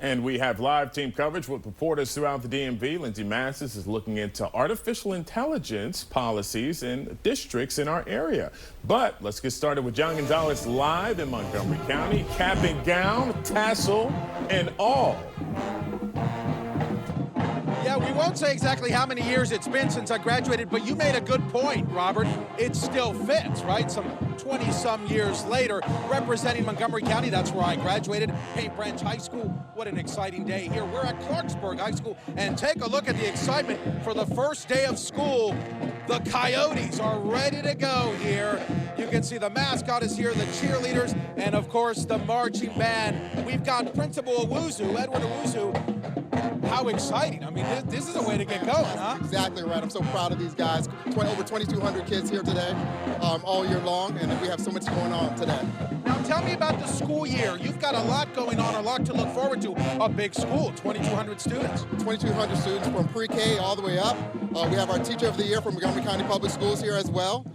And we have live team coverage with reporters throughout the DMV. Lindsay Massis is looking into artificial intelligence policies in districts in our area. But let's get started with John Gonzalez live in Montgomery County. Cap and gown, tassel, and all. Yeah, we won't say exactly how many years it's been since I graduated, but you made a good point, Robert. It still fits, right? Some 20-some years later, representing Montgomery County. That's where I graduated, Paint Branch High School. What an exciting day here. We're at Clarksburg High School, and take a look at the excitement for the first day of school. The Coyotes are ready to go here. You can see the mascot is here, the cheerleaders, and of course the marching band. We've got Principal Owusu, Edward Owusu. How exciting. I mean, this is a way to get going, huh? Exactly right. I'm so proud of these guys. Over 2,200 kids here today, all year long, and we have so much going on today. Now, tell me about the school year. You've got a lot going on, a lot to look forward to. A big school, 2,200 students. 2,200 students from pre-K all the way up. We have our Teacher of the Year from Montgomery County Public Schools here as well.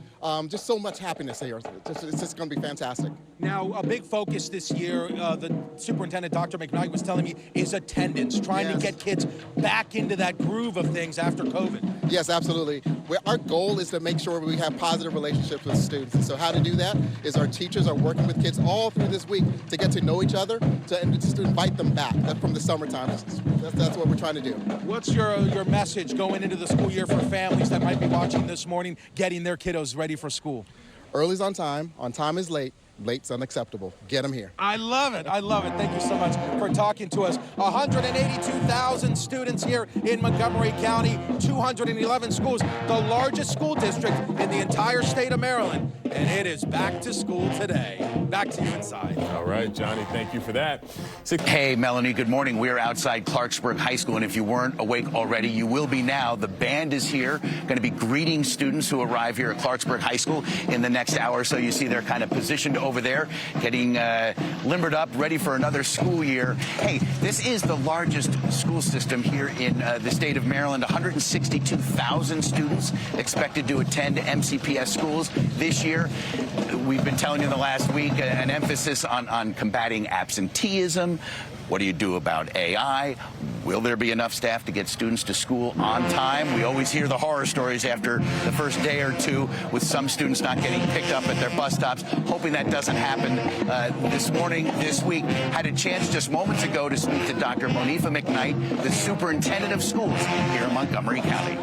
Just so much happiness here. It's just going to be fantastic. Now, a big focus this year, the superintendent, Dr. McKnight, was telling me, is attendance, trying to get kids back into that groove of things after COVID. Yes, absolutely. Our goal is to make sure we have positive relationships with students. And so how to do that is our teachers are working with kids all through this week to get to know each other, and just to invite them back. That's from the summertime. That's what we're trying to do. What's your message going into the school year for families that might be watching this morning, getting their kiddos ready for school? Early's on time is late. Late's unacceptable. Get them here. I love it. I love it. Thank you so much for talking to us. 182,000 students here in Montgomery County, 211 schools, the largest school district in the entire state of Maryland. And it is back to school today. Back to you inside. All right, Johnny, thank you for that. Hey, Melanie, good morning. We're outside Clarksburg High School, and if you weren't awake already, you will be now. The band is here, going to be greeting students who arrive here at Clarksburg High School in the next hour or so. You see they're kind of positioned over there, getting limbered up, ready for another school year. Hey, this is the largest school system here in the state of Maryland. 162,000 students expected to attend MCPS schools this year. We've been telling you in the last week an emphasis on combating absenteeism. What do you do about AI? Will there be enough staff to get students to school on time? We always hear the horror stories after the first day or two with some students not getting picked up at their bus stops. Hoping that doesn't happen this morning, this week. Had a chance just moments ago to speak to Dr. Monifa McKnight, the superintendent of schools here in Montgomery County.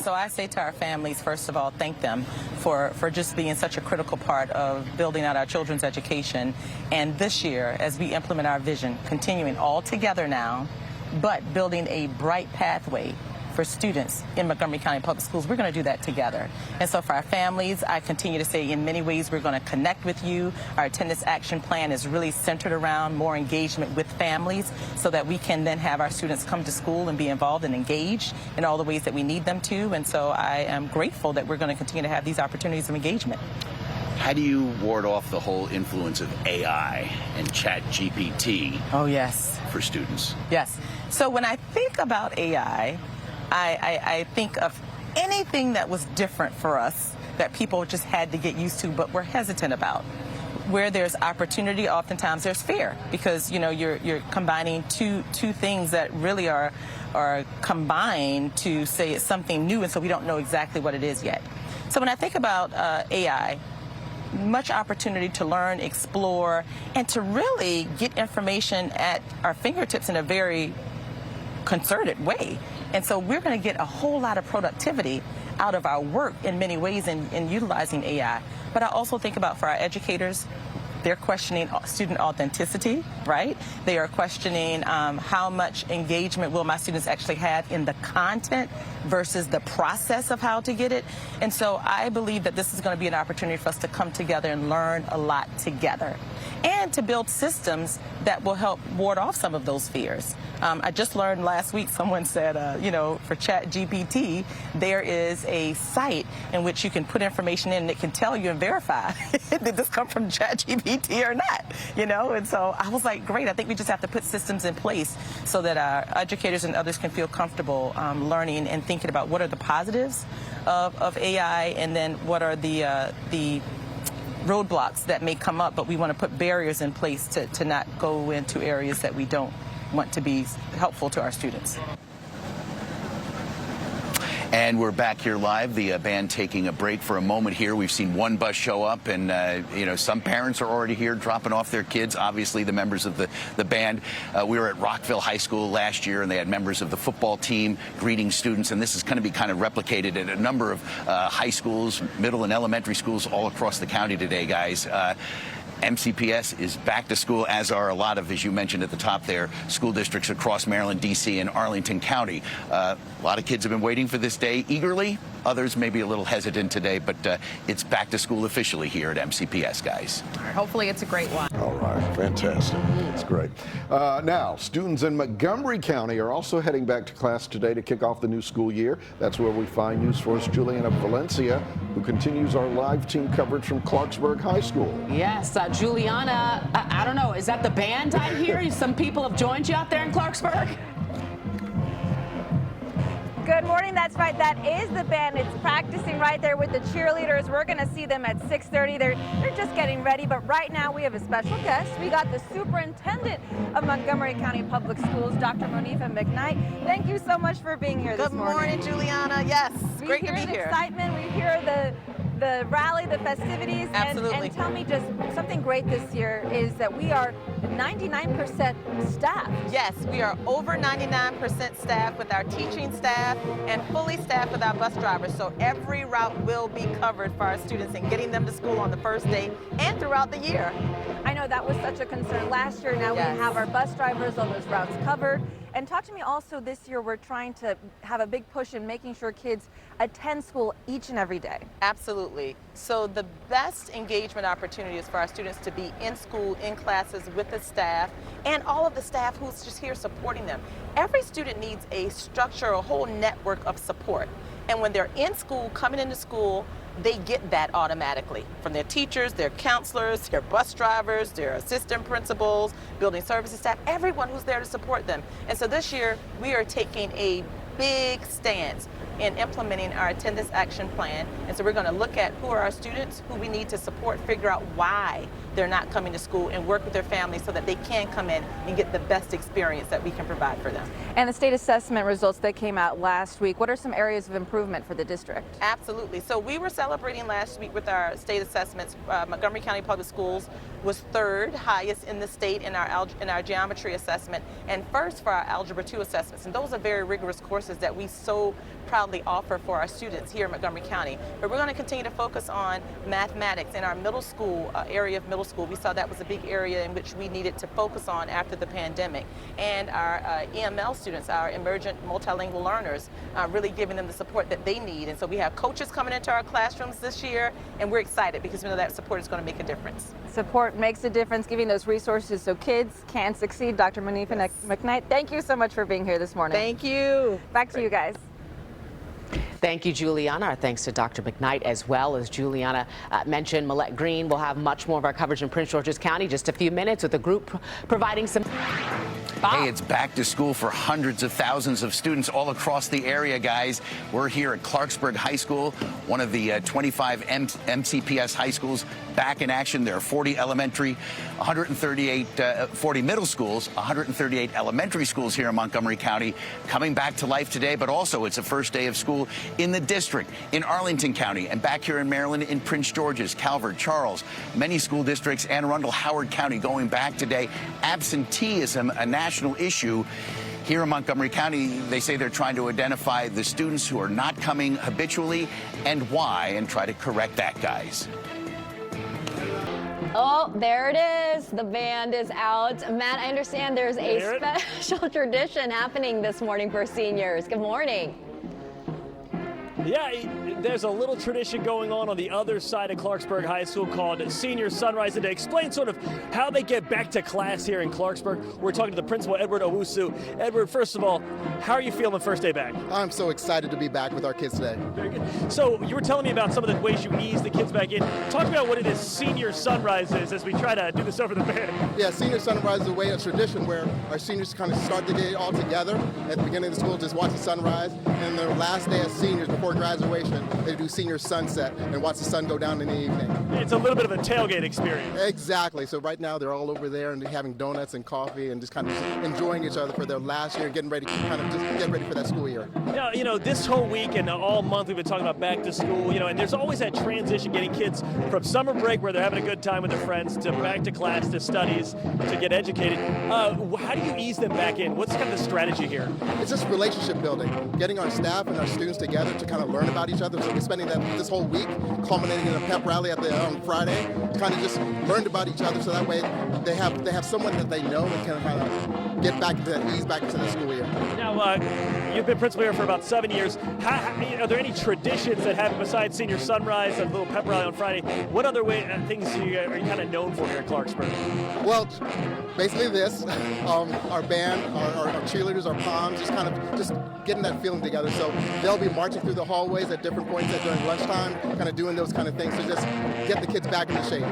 So I say to our families, first of all, thank them for just being such a critical part of building out our children's education. And this year, as we implement our vision, continuing all together now, but building a bright pathway for students in Montgomery County Public Schools, we're going to do that together. And so for our families, I continue to say in many ways we're going to connect with you. Our attendance action plan is really centered around more engagement with families so that we can then have our students come to school and be involved and engaged in all the ways that we need them to. And so I am grateful that we're going to continue to have these opportunities of engagement. How do you ward off the whole influence of AI and Chat GPT? Oh, yes. For students? Yes. So when I think about AI, I think of anything that was different for us that people just had to get used to but were hesitant about. Where there's opportunity, oftentimes there's fear because, you know, you're combining two things that really are combined to say it's something new, and so we don't know exactly what it is yet. So when I think about AI, much opportunity to learn, explore, and to really get information at our fingertips in a very concerted way. And so we're going to get a whole lot of productivity out of our work in many ways in utilizing AI. But I also think about for our educators, they're questioning student authenticity, right? They are questioning how much engagement will my students actually have in the content versus the process of how to get it. And so I believe that this is going to be an opportunity for us to come together and learn a lot together and to build systems that will help ward off some of those fears. I just learned last week, someone said, you know, for Chat GPT, there is a site in which you can put information in and it can tell you and verify did this come from Chat GPT or not, you know? And so I was like, great, I think we just have to put systems in place so that our educators and others can feel comfortable learning and thinking about what are the positives of AI and then what are the roadblocks that may come up, but we want to put barriers in place to not go into areas that we don't want to be helpful to our students. And we're back here live. The band taking a break for a moment here. We've seen one bus show up, and some parents are already here dropping off their kids. Obviously, the members of the band. We were at Rockville High School last year, and they had members of the football team greeting students. And this is going to be kind of replicated at a number of high schools, middle and elementary schools all across the county today, guys. MCPS is back to school, as are a lot of, as you mentioned at the top there, school districts across Maryland, D.C., and Arlington County. A lot of kids have been waiting for this day eagerly. Others may be a little hesitant today, but it's back to school officially here at MCPS, guys. Hopefully it's a great one. All right, fantastic. That's great. Now, students in Montgomery County are also heading back to class today to kick off the new school year. That's where we find News 4's Juliana Valencia, who continues our live team coverage from Clarksburg High School. Yes, Juliana, I don't know, is that the band I hear? Some people have joined you out there in Clarksburg? Good morning. That's right. That is the band. It's practicing right there with the cheerleaders. We're going to see them at 6:30. They're just getting ready. But right now we have a special guest. We got the superintendent of Montgomery County Public Schools, Dr. Monifa McKnight. Thank you so much for being here this morning. Good morning, Juliana. Yes, great to be here. We hear the excitement. We hear the rally, the festivities. Absolutely. And tell me just something great this year is that we are 99% staffed. Yes, we are over 99% staffed with our teaching staff and fully staffed with our bus drivers. So every route will be covered for our students and getting them to school on the first day and throughout the year. I know that was such a concern last year. Now Yes. we have our bus drivers on those routes covered. And talk to me also this year, we're trying to have a big push in making sure kids attend school each and every day. Absolutely. So the best engagement opportunity is for our students to be in school, in classes with the staff and all of the staff who's just here supporting them. Every student needs a structure, a whole network of support. And when they're in school, coming into school, they get that automatically from their teachers, their counselors, their bus drivers, their assistant principals, building services staff, everyone who's there to support them. And so this year, we are taking a big stance in implementing our attendance action plan. And so we're going to look at who are our students, who we need to support, figure out why they're not coming to school, and work with their families so that they can come in and get the best experience that we can provide for them. And the state assessment results that came out last week, what are some areas of improvement for the district? Absolutely. So we were celebrating last week with our state assessments. Montgomery County Public Schools was third highest in the state in our geometry assessment, and first for our Algebra 2 assessments. And those are very rigorous courses that we so proudly offer for our students here in Montgomery County. But we're going to continue to focus on mathematics in our middle school area of middle school. We saw that was a big area in which we needed to focus on after the pandemic. And our EML students, our emergent multilingual learners, really giving them the support that they need. And so we have coaches coming into our classrooms this year, and we're excited because we know that support is going to make a difference. Support makes a difference, giving those resources so kids can succeed. Dr. Monifa McKnight, thank you so much for being here this morning. Thank you. Back to you guys. Thank you, Juliana. Our thanks to Dr. McKnight as well. As Juliana mentioned, Millette Green will have much more of our coverage in Prince George's County just a few minutes with the group providing some. Bob. Hey, it's back to school for hundreds of thousands of students all across the area, guys. We're here at Clarksburg High School, one of the 25 MCPS high schools back in action. There are 40 elementary, 40 middle schools, 138 elementary schools here in Montgomery County coming back to life today, but also it's the first day of school in the district, in Arlington County, and back here in Maryland in Prince George's, Calvert, Charles, many school districts, Anne Arundel, Howard County going back today. Absenteeism, a national issue. Here in Montgomery County, they say they're trying to identify the students who are not coming habitually and why, and try to correct that, guys. Oh, there it is. The band is out. Matt, I understand there's a special tradition happening this morning for seniors. Good morning. Yeah, there's a little tradition going on the other side of Clarksburg High School called Senior Sunrise. And to explain sort of how they get back to class here in Clarksburg, we're talking to the principal, Edward Owusu. Edward, first of all, how are you feeling first day back? I'm so excited to be back with our kids today. Very good. So you were telling me about some of the ways you ease the kids back in. Talk about what it is Senior Sunrise is as we try to do this over the band. Yeah, Senior Sunrise is a tradition where our seniors kind of start the day all together. At the beginning of the school, just watch the sunrise. And the last day as seniors before graduation, they do senior sunset and watch the sun go down in the evening. It's a little bit of a tailgate experience. Exactly. So right now they're all over there and having donuts and coffee and just kind of enjoying each other for their last year, getting ready to kind of just get ready for that school year. Now, you know, this whole week and all month we've been talking about back to school, you know, and there's always that transition getting kids from summer break where they're having a good time with their friends to back to class, to studies, to get educated. How do you ease them back in? What's kind of the strategy here? It's just relationship building, getting our staff and our students together to kind of learn about each other. So we're spending this whole week culminating in a pep rally on Friday, kind of just learned about each other so that way they have someone that they know and can kind of get back to ease back into the school year. Now, you've been principal here for about 7 years. Are there any traditions that happen besides senior sunrise and a little pep rally on Friday? What other things are you kind of known for here at Clarksburg? Well, basically this, our band, our cheerleaders, our poms, just getting that feeling together. So they'll be marching through the hallways at different points during lunchtime, kind of doing those kind of things to just get the kids back into shape.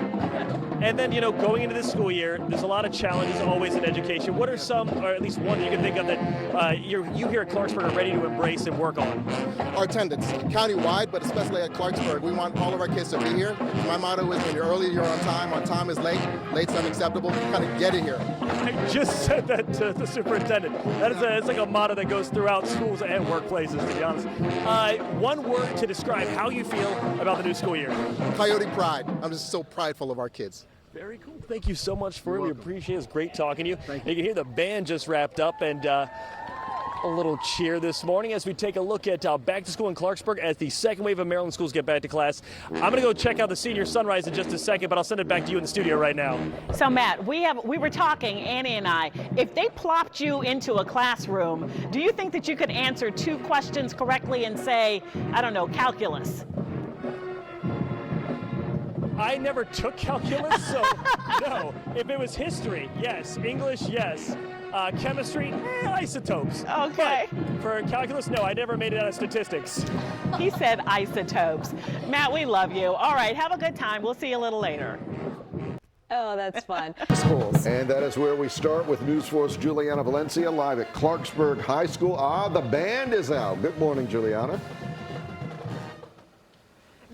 And then, you know, going into this school year, there's a lot of challenges always in education. What are some, or at least one that you can think of that you here at Clarksburg are ready to embrace and work on? Our attendance, countywide, but especially at Clarksburg. We want all of our kids to be here. My motto is when you're early, you're on time is late, late's unacceptable, kind of get it here. I just said that to the superintendent. That is it's like a motto that goes throughout schools and workplaces, to be honest. One word to describe how you feel about the new school year. Coyote pride. I'm just so prideful of our kids. Very cool. Thank you so much for it. We appreciate it. It's great talking to you. You can hear the band just wrapped up and a little cheer this morning as we take a look at back to school in Clarksburg as the second wave of Maryland schools get back to class. I'm going to go check out the senior sunrise in just a second, but I'll send it back to you in the studio right now. So Matt, we were talking, Annie and I, if they plopped you into a classroom, do you think that you could answer 2 questions correctly and say, I don't know, calculus? I never took calculus, so no. If it was history, yes. English, yes. Chemistry, isotopes. Okay. But for calculus, no, I never made it out of statistics. He said isotopes. Matt, we love you. All right, have a good time. We'll see you a little later. Oh, that's fun. Schools. And that is where we start with News Force Juliana Valencia live at Clarksburg High School. The band is out. Good morning, Juliana.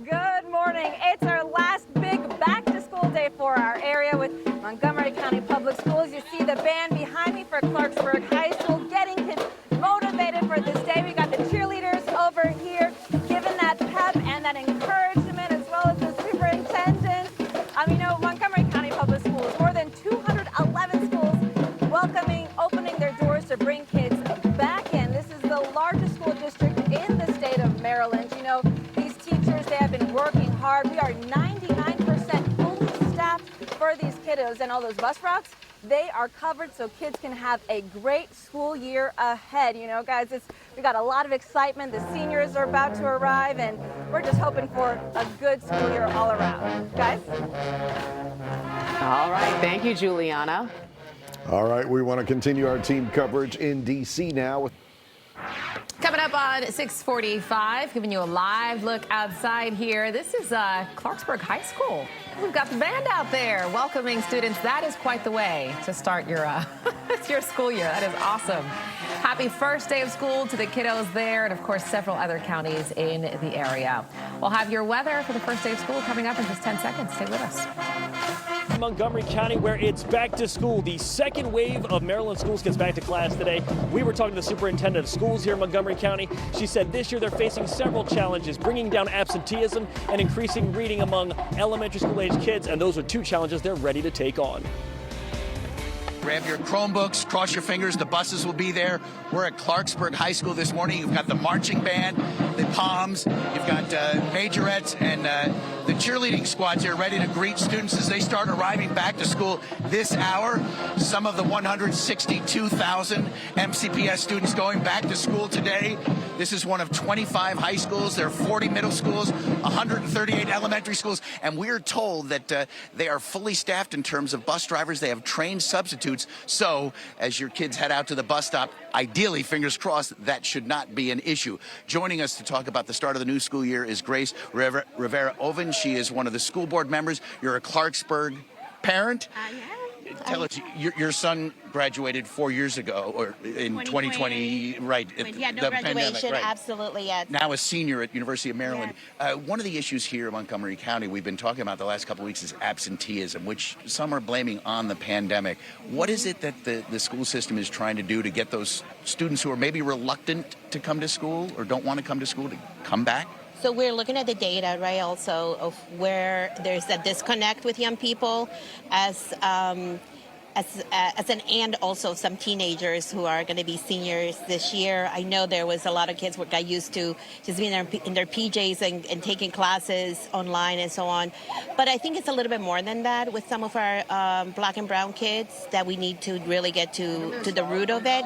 Good morning. It's our last big back-to-school day for our area with Montgomery County Public Schools. You see the band behind me for Clarksburg High School getting kids motivated for this day. We got the cheerleaders over here giving that pep and that encouragement, as well as the superintendent. You know, Montgomery County Public Schools, more than 211 schools opening their doors to bring kids back in. This is the largest school district in the state of Maryland. You know, these teachers, they have been working hard. We are 99% fully staffed for these kiddos, and all those bus routes, they are covered so kids can have a great school year ahead. You know, guys, we got a lot of excitement. The seniors are about to arrive, and we're just hoping for a good school year all around. Guys? All right. Thank you, Juliana. All right, we want to continue our team coverage in D.C. now. Coming up on 6:45, giving you a live look outside here. This is Clarksburg High School. We've got the band out there welcoming students. That is quite the way to start your your school year. That is awesome. Happy first day of school to the kiddos there, and of course several other counties in the area. We'll have your weather for the first day of school coming up in just 10 seconds. Stay with us. Montgomery County, where it's back to school. The second wave of Maryland schools gets back to class today. We were talking to the superintendent of schools here in Montgomery County. She said this year they're facing several challenges, bringing down absenteeism and increasing reading among elementary school age kids, and those are 2 challenges they're ready to take on. Grab your Chromebooks, cross your fingers, the buses will be there. We're at Clarksburg High School this morning. You've got the marching band, the Poms, you've got majorettes, and the cheerleading squads here ready to greet students as they start arriving back to school this hour. Some of the 162,000 MCPS students going back to school today. This is one of 25 high schools. There are 40 middle schools, 138 elementary schools, and we're told that they are fully staffed in terms of bus drivers. They have trained substitutes. So as your kids head out to the bus stop, ideally, fingers crossed, that should not be an issue. Joining us to talk about the start of the new school year is Grace Rivera-Oven. She is one of the school board members. You're a Clarksburg parent. I am. Tell us, your son graduated 4 years ago, or in 2020, right? He had no the graduation, pandemic, right. absolutely, yes. Now a senior at University of Maryland. One of the issues here in Montgomery County we've been talking about the last couple of weeks is absenteeism, which some are blaming on the pandemic. What is it that the school system is trying to do to get those students who are maybe reluctant to come to school or don't want to come to school to come back? So we're looking at the data, right, also of where there's a disconnect with young people as and also some teenagers who are going to be seniors this year. I know there was a lot of kids who got used to just being in their PJs and taking classes online and so on. But I think it's a little bit more than that with some of our black and brown kids that we need to really get to the root of it.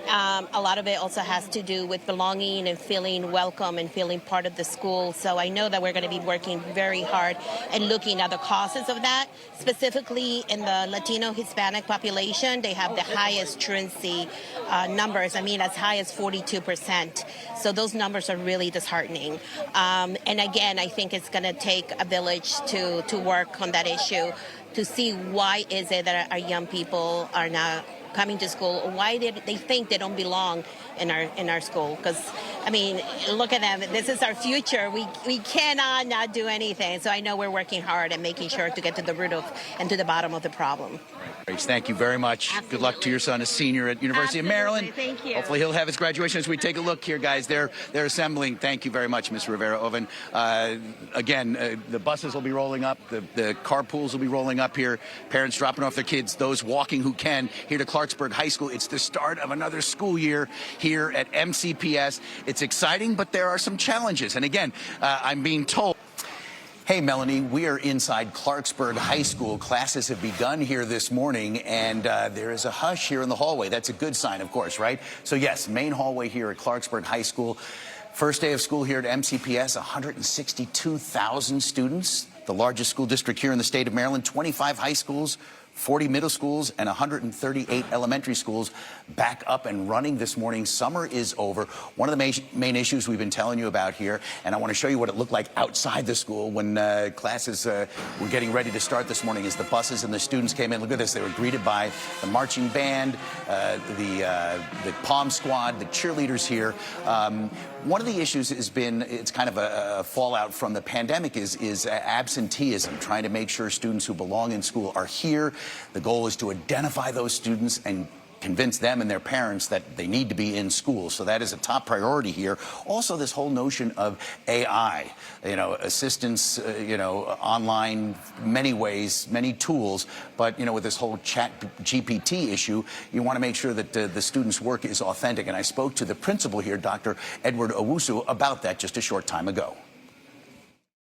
A lot of it also has to do with belonging and feeling welcome and feeling part of the school. So I know that we're going to be working very hard and looking at the causes of that, specifically in the Latino, Hispanic population. They have the highest truancy numbers, as high as 42%. So those numbers are really disheartening. And again, I think it's going to take a village to work on that issue, to see why is it that our young people are not coming to school, why they think they don't belong in our school. Because, look at them. This is our future. We cannot not do anything. So I know we're working hard and making sure to get to the root of and to the bottom of the problem. Thank you very much. Absolutely. Good luck to your son, a senior at University of Maryland. Thank you. Hopefully he'll have his graduation. As we take a look here, guys, they're assembling. Thank you very much, Ms. Rivera-Oven. Again, the buses will be rolling up. The carpools will be rolling up here. Parents dropping off their kids, those walking who can, here to Clarksburg High School. It's the start of another school year here at MCPS. It's exciting, but there are some challenges. And again, I'm being told. Hey, Melanie, we are inside Clarksburg High School. Classes have begun here this morning, and there is a hush here in the hallway. That's a good sign, of course, right? So, yes, main hallway here at Clarksburg High School. First day of school here at MCPS, 162,000 students, the largest school district here in the state of Maryland, 25 high schools, 40 middle schools, and 138 elementary schools back up and running this morning. Summer is over. One of the main issues we've been telling you about here, and I want to show you what it looked like outside the school when classes were getting ready to start this morning, as the buses and the students came in. Look at this. They were greeted by the marching band, the Pom Squad, the cheerleaders here. One of the issues has been, it's kind of a fallout from the pandemic, is absenteeism, trying to make sure students who belong in school are here. The goal is to identify those students and convince them and their parents that they need to be in school. So that is a top priority here. Also, this whole notion of AI, assistance, online, many ways, many tools. But, with this whole chat GPT issue, you want to make sure that the students' work is authentic. And I spoke to the principal here, Dr. Edward Owusu, about that just a short time ago.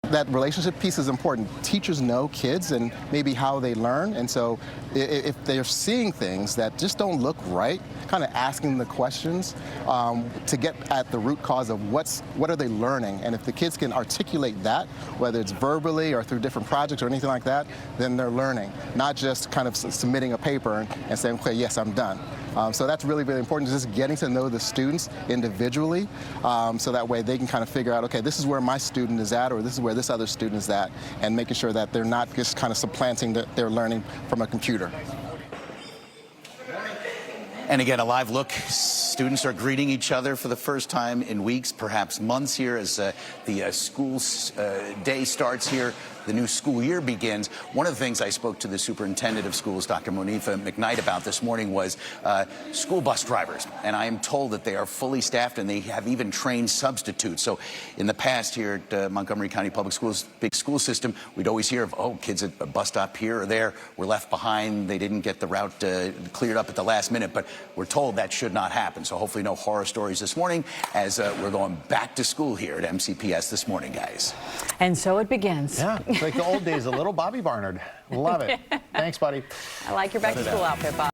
That relationship piece is important. Teachers know kids and maybe how they learn, and so if they're seeing things that just don't look right, kind of asking the questions to get at the root cause of what are they learning, and if the kids can articulate that, whether it's verbally or through different projects or anything like that, then they're learning, not just kind of submitting a paper and saying, okay, yes, I'm done. So that's really, really important, just getting to know the students individually, so that way they can kind of figure out, okay, this is where my student is at, or this is where this other student is at, and making sure that they're not just kind of supplanting their learning from a computer. And again, a live look. Students are greeting each other for the first time in weeks, perhaps months here, as the school day starts here. The new school year begins. One of the things I spoke to the superintendent of schools, Dr. Monifa McKnight, about this morning was school bus drivers. And I am told that they are fully staffed and they have even trained substitutes. So in the past here at Montgomery County Public Schools, big school system, we'd always hear of, oh, kids at a bus stop here or there were left behind. They didn't get the route cleared up at the last minute. But we're told that should not happen. So hopefully no horror stories this morning, as we're going back to school here at MCPS this morning, guys. And so it begins. Yeah, it's like the old days, a little Bobby Barnard. Love it. Thanks, buddy. I like your back to school outfit, Bob.